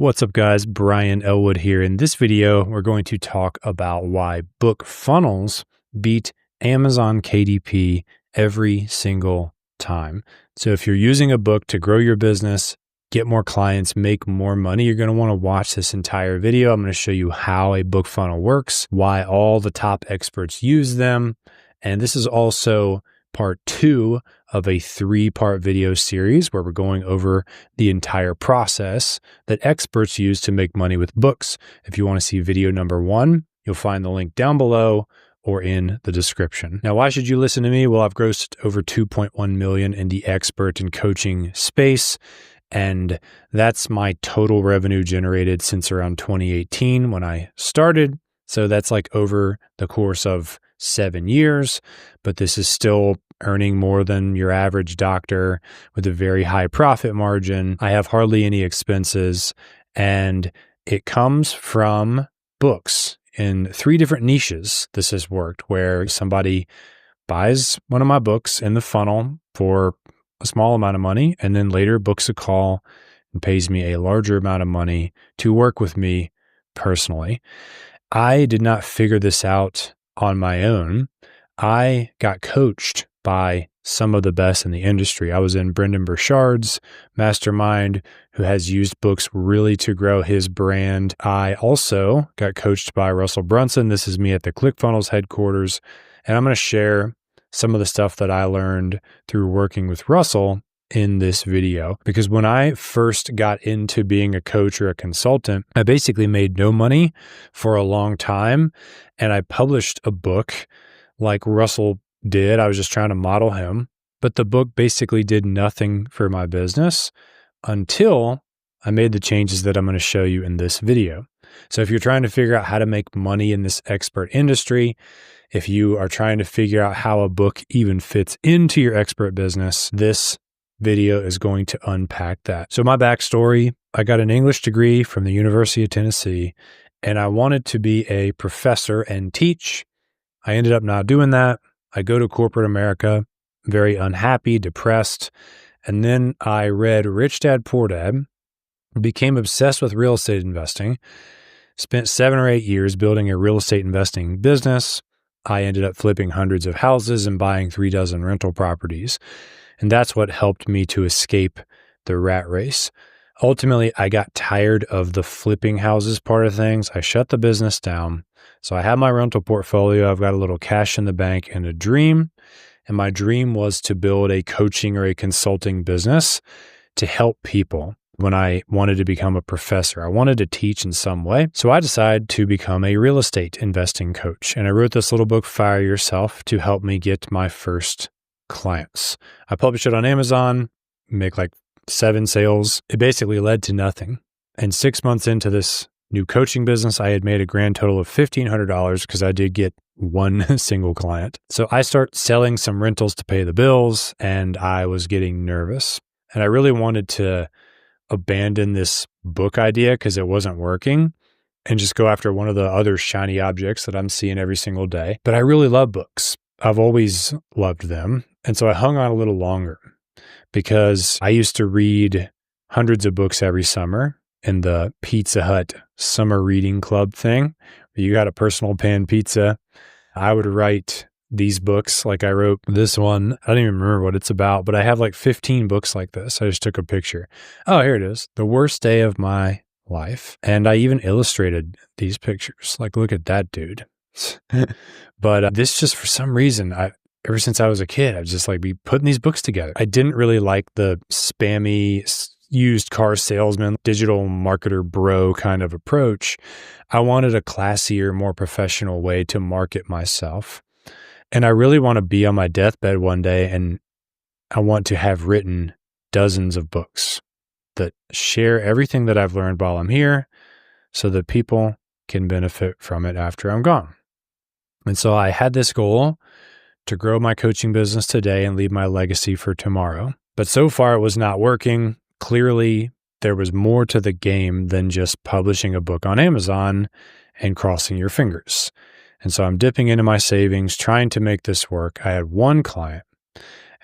What's up, guys? Brian Elwood here. In this video, we're going to talk about why book funnels beat Amazon KDP every single time. So if you're using a book to grow your business, get more clients, make more money, you're going to want to watch this entire video. I'm going to show you how a book funnel works, why all the top experts use them. And this is also part 2 of a 3-part video series where we're going over the entire process that experts use to make money with books. If you want to see video number 1, you'll find the link down below or in the description. Now, why should you listen to me? Well, I've grossed over 2.1 million in the expert and coaching space, and that's my total revenue generated since around 2018 when I started. So that's like over the course of 7 years, but this is still earning more than your average doctor with a very high profit margin. I have hardly any expenses, and it comes from books in 3 different niches. This has worked where somebody buys one of my books in the funnel for a small amount of money, and then later books a call and pays me a larger amount of money to work with me personally. I did not figure this out on my own. I got coached by some of the best in the industry. I was in Brendan Burchard's mastermind, who has used books really to grow his brand. I also got coached by Russell Brunson. This is me at the ClickFunnels headquarters. And I'm going to share some of the stuff that I learned through working with Russell in this video. Because when I first got into being a coach or a consultant, I basically made no money for a long time. And I published a book like Russell did. I was just trying to model him. But the book basically did nothing for my business until I made the changes that I'm going to show you in this video. So if you're trying to figure out how to make money in this expert industry, if you are trying to figure out how a book even fits into your expert business, this video is going to unpack that. So my backstory, I got an English degree from the University of Tennessee, and I wanted to be a professor and teach. I ended up not doing that. I go to corporate America, very unhappy, depressed. And then I read Rich Dad, Poor Dad, became obsessed with real estate investing, spent 7 or 8 years building a real estate investing business. I ended up flipping hundreds of houses and buying 3 dozen rental properties. And that's what helped me to escape the rat race. Ultimately, I got tired of the flipping houses part of things. I shut the business down. So I have my rental portfolio. I've got a little cash in the bank and a dream. And my dream was to build a coaching or a consulting business to help people. When I wanted to become a professor, I wanted to teach in some way. So I decided to become a real estate investing coach. And I wrote this little book, Fire Yourself, to help me get my first clients. I published it on Amazon, make like 7 sales. It basically led to nothing. And 6 months into this new coaching business, I had made a grand total of $1,500 because I did get 1 single client. So I start selling some rentals to pay the bills, and I was getting nervous. And I really wanted to abandon this book idea because it wasn't working and just go after one of the other shiny objects that I'm seeing every single day. But I really love books. I've always loved them. And so I hung on a little longer because I used to read hundreds of books every summer in the Pizza Hut summer reading club thing. You got a personal pan pizza. I would write these books. Like I wrote this one. I don't even remember what it's about, but I have like 15 books like this. I just took a picture. Oh, here it is. The worst day of my life. And I even illustrated these pictures. Like, look at that dude. But this just, for some reason, ever since I was a kid, I'd just like be putting these books together. I didn't really like the spammy used car salesman, digital marketer bro kind of approach. I wanted a classier, more professional way to market myself. And I really want to be on my deathbed one day, and I want to have written dozens of books that share everything that I've learned while I'm here so that people can benefit from it after I'm gone. And so I had this goal to grow my coaching business today and leave my legacy for tomorrow. But so far it was not working. Clearly, there was more to the game than just publishing a book on Amazon and crossing your fingers. And so I'm dipping into my savings, trying to make this work. I had 1 client.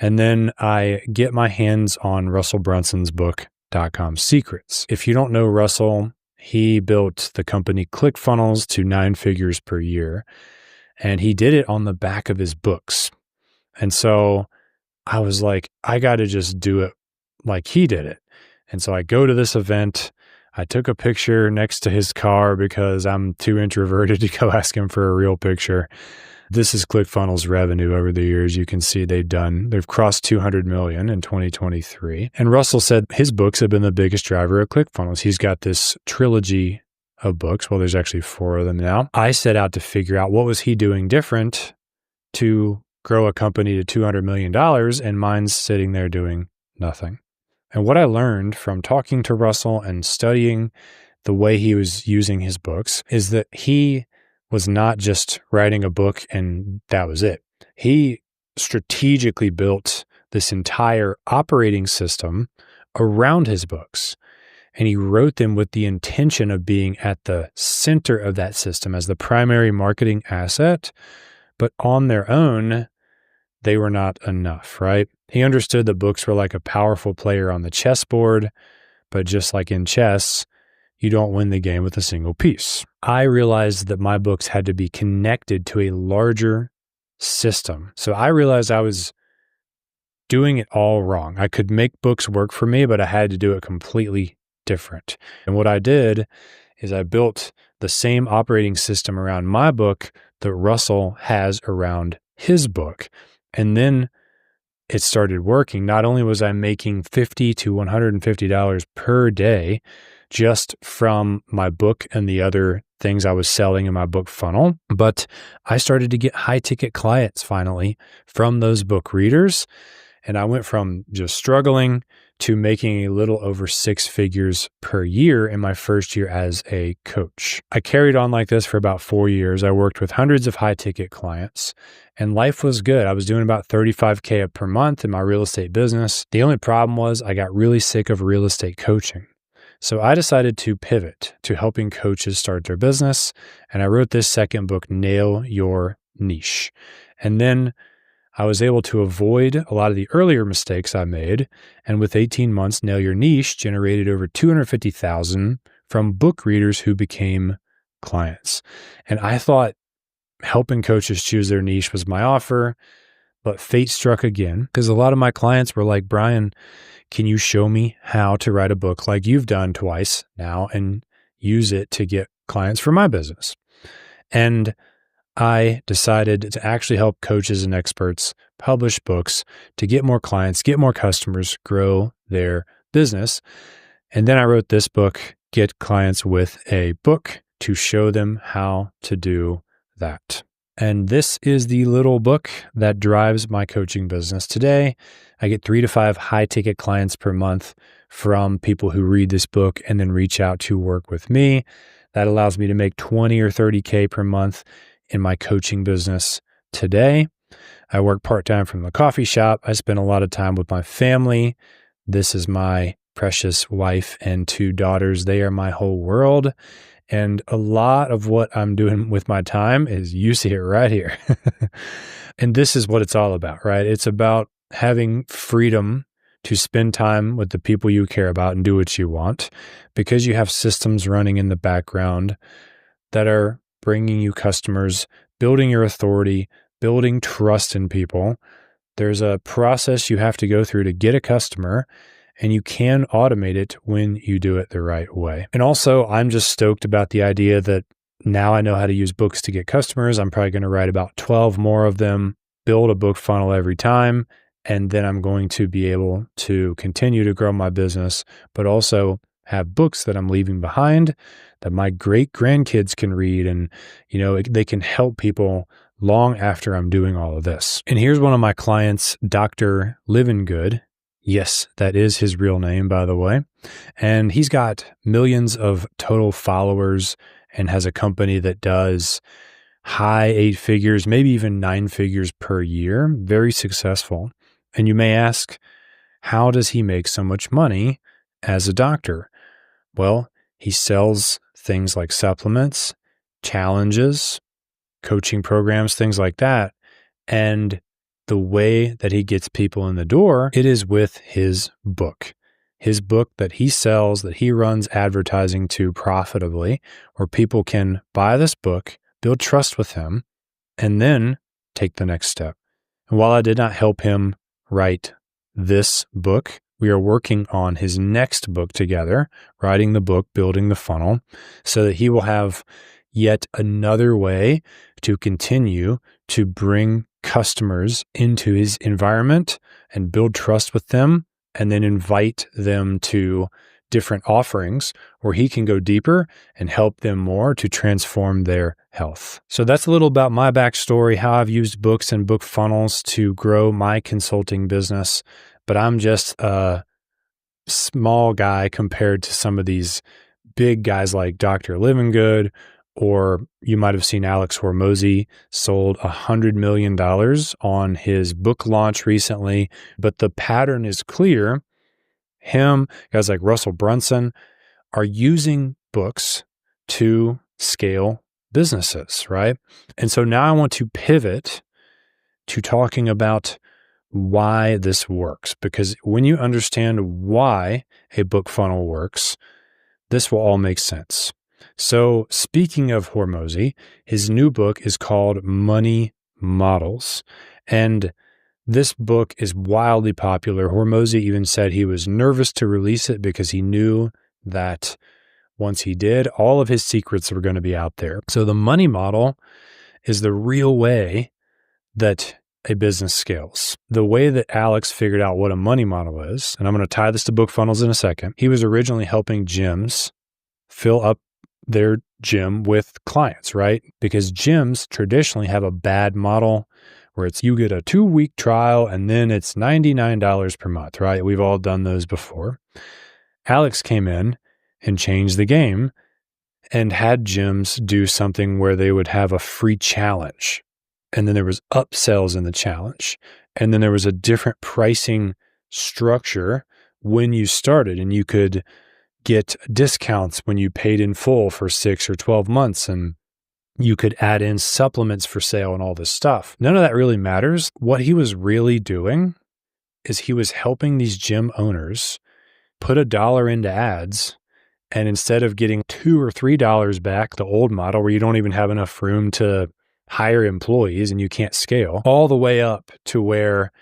And then I get my hands on Russell Brunson's book, ClickFunnels.com secrets. If you don't know Russell, he built the company ClickFunnels to 9 figures per year, and he did it on the back of his books. And so I was like, I got to just do it like he did it. And so I go to this event. I took a picture next to his car because I'm too introverted to go ask him for a real picture. This is ClickFunnels revenue over the years. You can see they've crossed 200 million in 2023. And Russell said his books have been the biggest driver of ClickFunnels. He's got this trilogy of books. Well, there's actually 4 of them now. I set out to figure out what was he doing different to grow a company to $200 million, and mine's sitting there doing nothing. And what I learned from talking to Russell and studying the way he was using his books is that he was not just writing a book and that was it. He strategically built this entire operating system around his books. And he wrote them with the intention of being at the center of that system as the primary marketing asset. But on their own, they were not enough, right? He understood that books were like a powerful player on the chessboard, but just like in chess, you don't win the game with a single piece. I realized that my books had to be connected to a larger system. So I realized I was doing it all wrong. I could make books work for me, but I had to do it completely different. And what I did is I built the same operating system around my book that Russell has around his book. And then it started working. Not only was I making $50 to $150 per day just from my book and the other things I was selling in my book funnel, but I started to get high ticket clients finally from those book readers. And I went from just struggling to making a little over 6 figures per year in my first year as a coach. I carried on like this for about 4 years. I worked with hundreds of high ticket clients and life was good. I was doing about $35K per month in my real estate business. The only problem was I got really sick of real estate coaching. So I decided to pivot to helping coaches start their business. And I wrote this second book, Nail Your Niche. And then I was able to avoid a lot of the earlier mistakes I made. And with 18 months, Nail Your Niche generated over $250,000 from book readers who became clients. And I thought helping coaches choose their niche was my offer, but fate struck again because a lot of my clients were like, Brian, can you show me how to write a book like you've done twice now and use it to get clients for my business? And I decided to actually help coaches and experts publish books to get more clients, get more customers, grow their business. And then I wrote this book, Get Clients with a Book, to show them how to do that. And this is the little book that drives my coaching business today. I get 3 to 5 high ticket clients per month from people who read this book and then reach out to work with me. That allows me to make 20 or 30K per month in my coaching business today. I work part-time from the coffee shop. I spend a lot of time with my family. This is my precious wife and 2 daughters. They are my whole world. And a lot of what I'm doing with my time is, you see it right here. And this is what it's all about, right? It's about having freedom to spend time with the people you care about and do what you want because you have systems running in the background that are bringing you customers, building your authority, building trust in people. There's a process you have to go through to get a customer, and you can automate it when you do it the right way. And also, I'm just stoked about the idea that now I know how to use books to get customers. I'm probably going to write about 12 more of them, build a book funnel every time, and then I'm going to be able to continue to grow my business, but also have books that I'm leaving behind that my great grandkids can read. And, they can help people long after I'm doing all of this. And here's one of my clients, Dr. Livingood. Yes, that is his real name, by the way. And he's got millions of total followers and has a company that does high 8 figures, maybe even 9 figures per year. Very successful. And you may ask, how does he make so much money as a doctor? Well, he sells things like supplements, challenges, coaching programs, things like that. And the way that he gets people in the door, it is with his book. his book that he sells, that he runs advertising to profitably, where people can buy this book, build trust with him, and then take the next step. And while I did not help him write this book, we are working on his next book together, writing the book, building the funnel, so that he will have yet another way to continue to bring customers into his environment and build trust with them, and then invite them to different offerings where he can go deeper and help them more to transform their health. So that's a little about my backstory, how I've used books and book funnels to grow my consulting business. But I'm just a small guy compared to some of these big guys like Dr. Livingood, or you might have seen Alex Hormozi sold $100 million on his book launch recently. But the pattern is clear. Him, guys like Russell Brunson, are using books to scale businesses, right? And so now I want to pivot to talking about why this works, because when you understand why a book funnel works, this will all make sense. So speaking of Hormozi, his new book is called Money Models, and this book is wildly popular. Hormozi even said he was nervous to release it because he knew that once he did, all of his secrets were going to be out there. So the money model is the real way that a business scales. The way that Alex figured out what a money model is, and I'm going to tie this to book funnels in a second. He was originally helping gyms fill up their gym with clients, right? Because gyms traditionally have a bad model where it's you get a 2-week trial and then it's $99 per month, right? We've all done those before. Alex came in and changed the game and had gyms do something where they would have a free challenge. And then there was upsells in the challenge. And then there was a different pricing structure when you started, and you could get discounts when you paid in full for 6 or 12 months. And you could add in supplements for sale and all this stuff. None of that really matters. What he was really doing is he was helping these gym owners put $1 into ads, and instead of getting $2 or $3 back, the old model where you don't even have enough room to hire employees and you can't scale, all the way up to where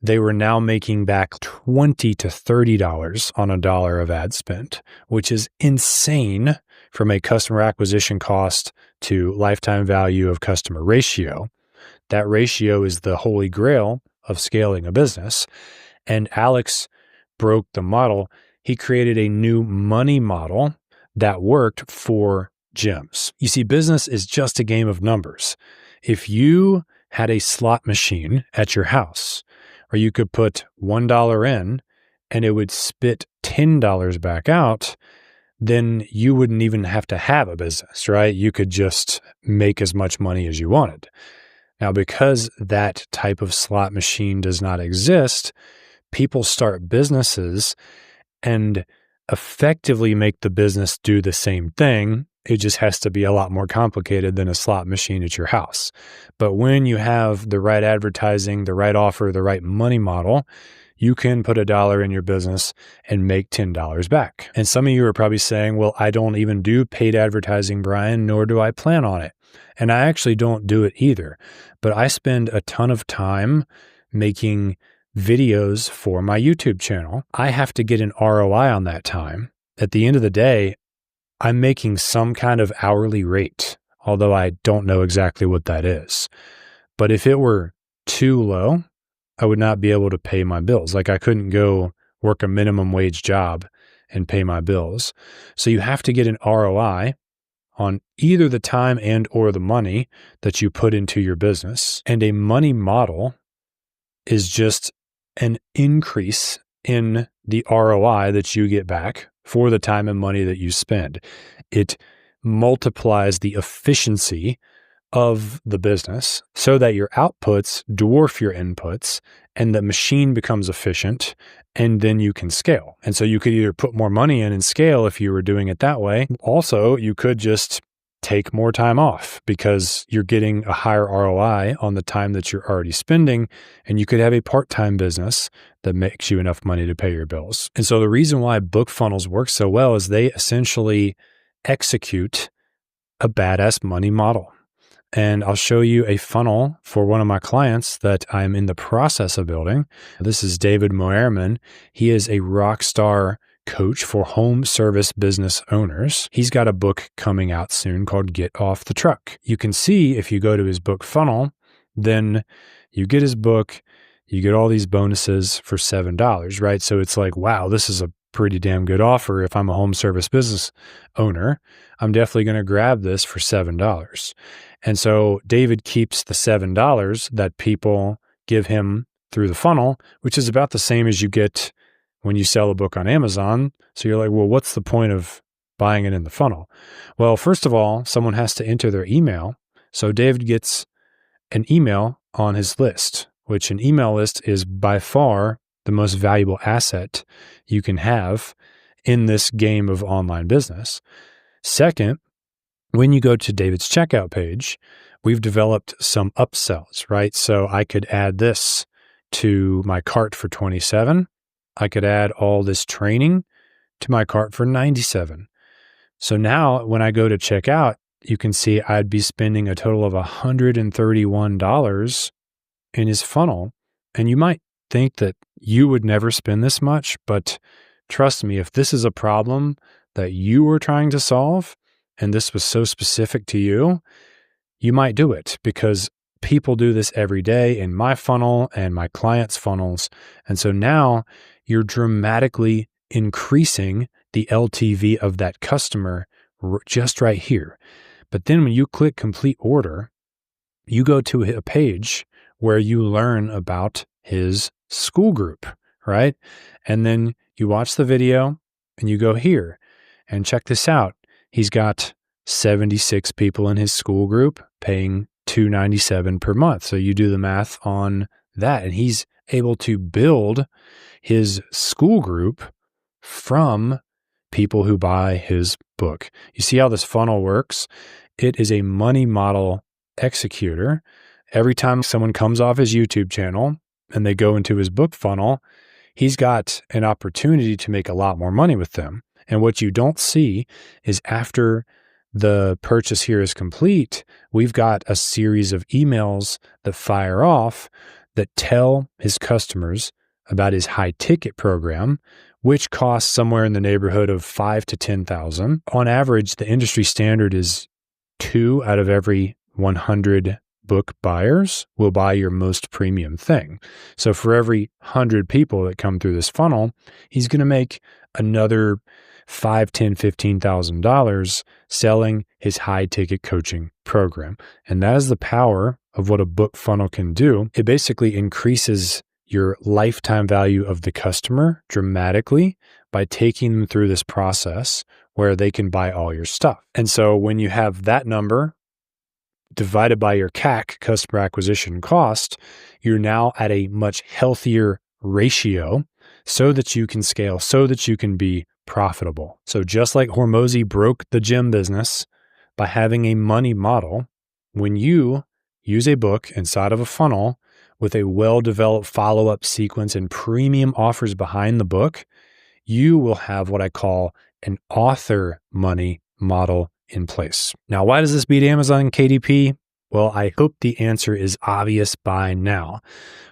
they were now making back $20 to $30 on $1 of ad spent, which is insane from a customer acquisition cost to lifetime value of customer ratio. That ratio is the holy grail of scaling a business. And Alex broke the model. He created a new money model that worked for gyms. You see, business is just a game of numbers. If you had a slot machine at your house, or you could put $1 in and it would spit $10 back out, then you wouldn't even have to have a business, right? You could just make as much money as you wanted. Now, because that type of slot machine does not exist, people start businesses and effectively make the business do the same thing. It just has to be a lot more complicated than a slot machine at your house. But when you have the right advertising, the right offer, the right money model, you can put $1 in your business and make $10 back. And some of you are probably saying, well, I don't even do paid advertising, Brian, nor do I plan on it. And I actually don't do it either. But I spend a ton of time making videos for my YouTube channel. I have to get an ROI on that time. At the end of the day, I'm making some kind of hourly rate, although I don't know exactly what that is. But if it were too low, I would not be able to pay my bills. Like I couldn't go work a minimum wage job and pay my bills. So you have to get an ROI on either the time and or the money that you put into your business. And a money model is just an increase in the ROI that you get back for the time and money that you spend. It multiplies the efficiency of the business so that your outputs dwarf your inputs and the machine becomes efficient, and then you can scale. And so you could either put more money in and scale if you were doing it that way. Also, you could just take more time off because you're getting a higher ROI on the time that you're already spending. And you could have a part-time business that makes you enough money to pay your bills. And so the reason why book funnels work so well is they essentially execute a badass money model. And I'll show you a funnel for one of my clients that I'm in the process of building. This is David Moerman. He is a rock star coach for home service business owners. He's got a book coming out soon called Get Off the Truck. You can see if you go to his book funnel, then you get his book, you get all these bonuses for $7, right? So it's like, wow, this is a pretty damn good offer. If I'm a home service business owner, I'm definitely going to grab this for $7. And so David keeps the $7 that people give him through the funnel, which is about the same as you get when you sell a book on Amazon. So you're like, well, what's the point of buying it in the funnel? Well, first of all, someone has to enter their email. So David gets an email on his list, which an email list is by far the most valuable asset you can have in this game of online business. Second, when you go to David's checkout page, we've developed some upsells, right? So I could add this to my cart for $27. I could add all this training to my cart for $97. So now when I go to check out, you can see I'd be spending a total of $131 in his funnel. And you might think that you would never spend this much, but trust me, if this is a problem that you were trying to solve and this was so specific to you, you might do it because people do this every day in my funnel and my clients' funnels. And so now you're dramatically increasing the LTV of that customer just right here. But then when you click complete order, you go to a page where you learn about his school group, right? And then you watch the video and you go here and check this out. He's got 76 people in his school group paying $297 per month. So you do the math on that, and he's able to build his school group from people who buy his book. You see how this funnel works? It is a money model executor. Every time someone comes off his YouTube channel and they go into his book funnel, he's got an opportunity to make a lot more money with them. And what you don't see is after the purchase here is complete, we've got a series of emails that fire off that tell his customers about his high ticket program, which costs somewhere in the neighborhood of $5,000 to $10,000. On average, the industry standard is 2 out of every 100 book buyers will buy your most premium thing. So for every 100 people that come through this funnel, he's going to make another $5,000, $10,000, $15,000 selling his high ticket coaching program. And that is the power of what a book funnel can do. It basically increases your lifetime value of the customer dramatically by taking them through this process where they can buy all your stuff. And so when you have that number divided by your CAC, customer acquisition cost, you're now at a much healthier ratio so that you can scale, so that you can be profitable. So just like Hormozi broke the gym business by having a money model, when you use a book inside of a funnel with a well-developed follow-up sequence and premium offers behind the book, you will have what I call an author money model in place. Now, why does this beat Amazon and KDP? Well, I hope the answer is obvious by now.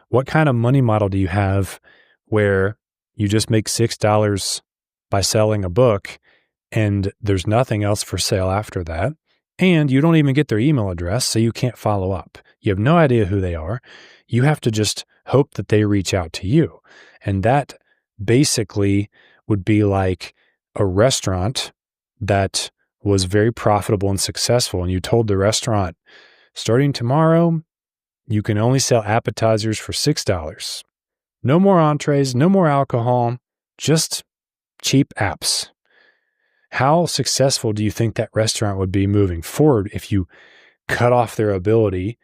What kind of money model do you have where you just make $6 by selling a book and there's nothing else for sale after that? And you don't even get their email address, so you can't follow up. You have no idea who they are. You have to just hope that they reach out to you. And that basically would be like a restaurant that was very profitable and successful. And you told the restaurant, starting tomorrow, you can only sell appetizers for $6. No more entrees, no more alcohol, just cheap apps. How successful do you think that restaurant would be moving forward if you cut off their ability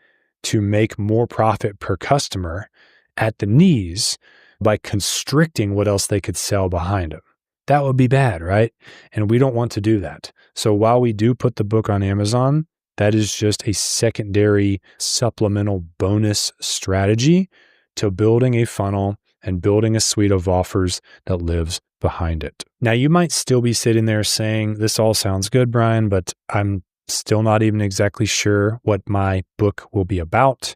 to make more profit per customer at the knees by constricting what else they could sell behind them? That would be bad, right? And we don't want to do that. So while we do put the book on Amazon, that is just a secondary supplemental bonus strategy to building a funnel and building a suite of offers that lives behind it. Now, you might still be sitting there saying, this all sounds good, Brian, but I'm still not even exactly sure what my book will be about,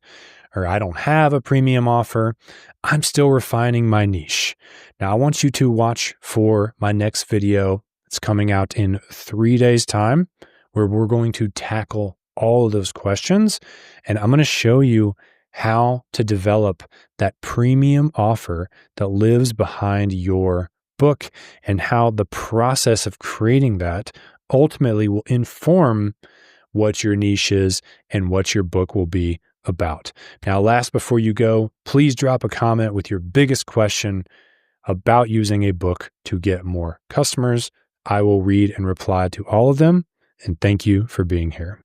or I don't have a premium offer. I'm still refining my niche. Now, I want you to watch for my next video. It's coming out in 3 days' time, where we're going to tackle all of those questions. And I'm going to show you how to develop that premium offer that lives behind your book, and how the process of creating that ultimately will inform what your niche is and what your book will be about. Now, last, before you go, please drop a comment with your biggest question about using a book to get more customers. I will read and reply to all of them. And thank you for being here.